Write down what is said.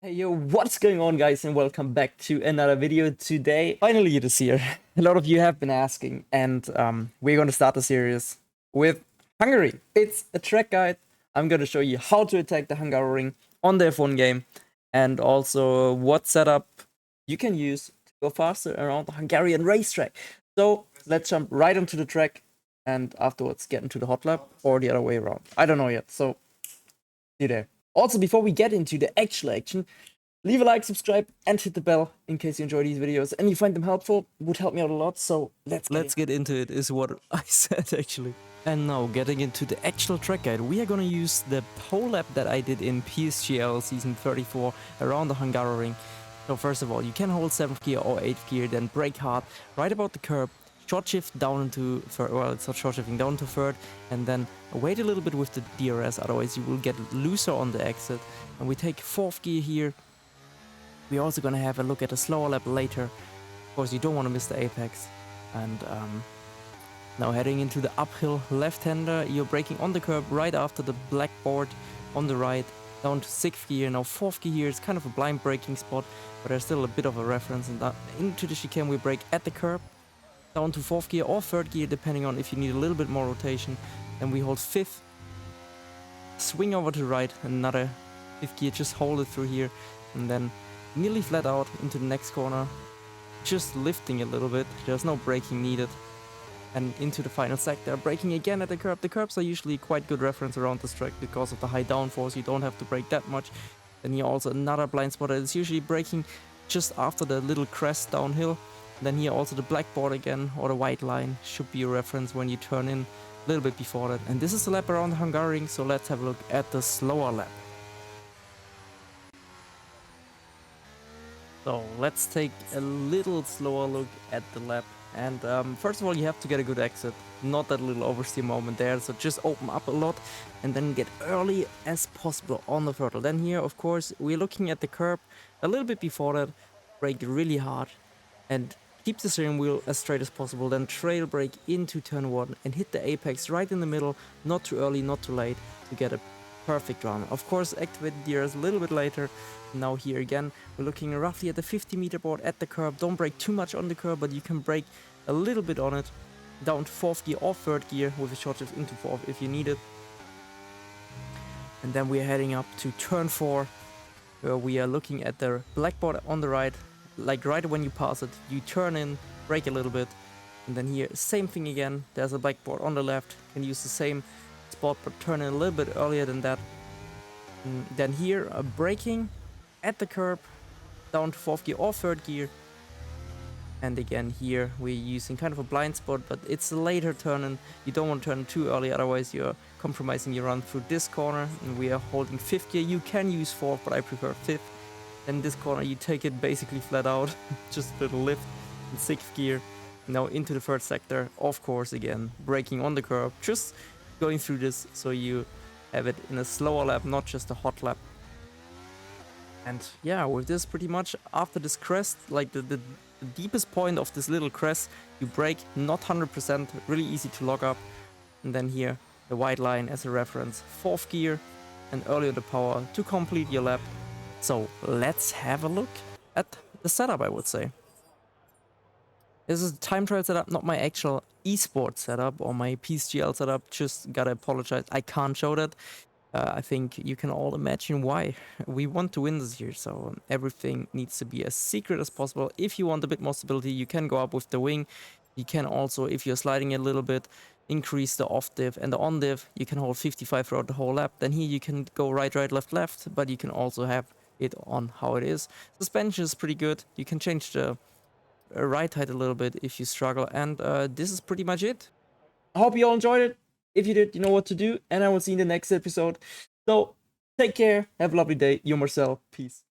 Hey yo, what's going on guys, and welcome back to another video today. Finally it is here. A lot of you have been asking, and we're going to start the series with Hungary. It's a track guide. I'm going to show you how to attack the Hungary on the F1 game, and also what setup you can use to go faster around the Hungarian racetrack. So let's jump right onto the track and afterwards get into the hot lap, or the other way around. I don't know yet, so see you there. Also, before we get into the actual action, leave a like, subscribe, and hit the bell in case you enjoy these videos and you find them helpful. Would help me out a lot, so let's get into it is what I said actually. And now, getting into the actual track guide, we are gonna use the pole lap that I did in PSGL Season 34 around the Hungary ring. So first of all, you can hold 7th gear or 8th gear, then brake hard right about the curb, short shift down into third, well, it's not short shifting, down to third, and then wait a little bit with the DRS, otherwise you will get looser on the exit. And we take 4th gear here. We're also gonna have a look at a slower lap later. Of course, you don't want to miss the apex. And now heading into the uphill left-hander, you're braking on the curb right after the blackboard on the right, down to 6th gear. Now 4th gear here is kind of a blind braking spot, but there's still a bit of a reference. And into the chicane we brake at the curb, down to 4th gear or 3rd gear, depending on if you need a little bit more rotation. Then we hold 5th, swing over to right, another 5th gear, just hold it through here, and then nearly flat out into the next corner, just lifting a little bit, there's no braking needed, and into the final sector, braking again at the curb. The curbs are usually quite good reference around this track because of the high downforce, you don't have to brake that much. Then here also another blind spot that is usually braking just after the little crest downhill. Then here also the blackboard again, or the white line, should be a reference when you turn in a little bit before that. And this is the lap around the Hungary ring, so let's have a look at the slower lap. So let's take a little slower look at the lap. And first of all, you have to get a good exit, not that little oversteer moment there. So just open up a lot and then get early as possible on the throttle. Then here, of course, we're looking at the curb a little bit before that, brake really hard and keep the steering wheel as straight as possible. Then trail brake into turn 1 and hit the apex right in the middle, not too early, not too late, to get a perfect run. Of course, activate the DRS a little bit later. Now here again, we're looking roughly at the 50-meter board at the curb. Don't brake too much on the curb, but you can brake a little bit on it. Down to 4th gear or 3rd gear with a short shift into 4th if you need it. And then we're heading up to turn 4, where we are looking at the blackboard on the right. Like right when you pass it, you turn in, brake a little bit. And then here, same thing again. There's a blackboard on the left. You can use the same spot, but turn in a little bit earlier than that. And then here, braking at the curb, down to 4th gear or 3rd gear. And again here we're using kind of a blind spot, but it's a later turn and you don't want to turn too early, otherwise you're compromising your run through this corner. And we are holding 5th gear. You can use 4th, but I prefer 5th. Then this corner you take it basically flat out, just a little lift in 6th gear. Now into the 3rd sector, of course, again braking on the curb, just going through this so you have it in a slower lap, not just a hot lap. And yeah, with this pretty much after this crest, like the deepest point of this little crest, you brake not 100%, really easy to lock up. And then here, the white line as a reference, 4th gear and earlier the power to complete your lap. So let's have a look at the setup, I would say. This is a time trial setup, not my actual esports setup or my PSGL setup. Just gotta apologize, I can't show that. I think you can all imagine why. We want to win this year, so everything needs to be as secret as possible. If you want a bit more stability, you can go up with the wing. You can also, if you're sliding a little bit, increase the off div and the on div. You can hold 55 throughout the whole lap. Then here you can go right, right, left, left, but you can also have it on how it is. Suspension is pretty good. You can change the right height a little bit if you struggle, and this is pretty much it. I hope you all enjoyed it. If you did, you know what to do, and I will see you in the next episode. So, take care, have a lovely day. You're Marcel. Peace.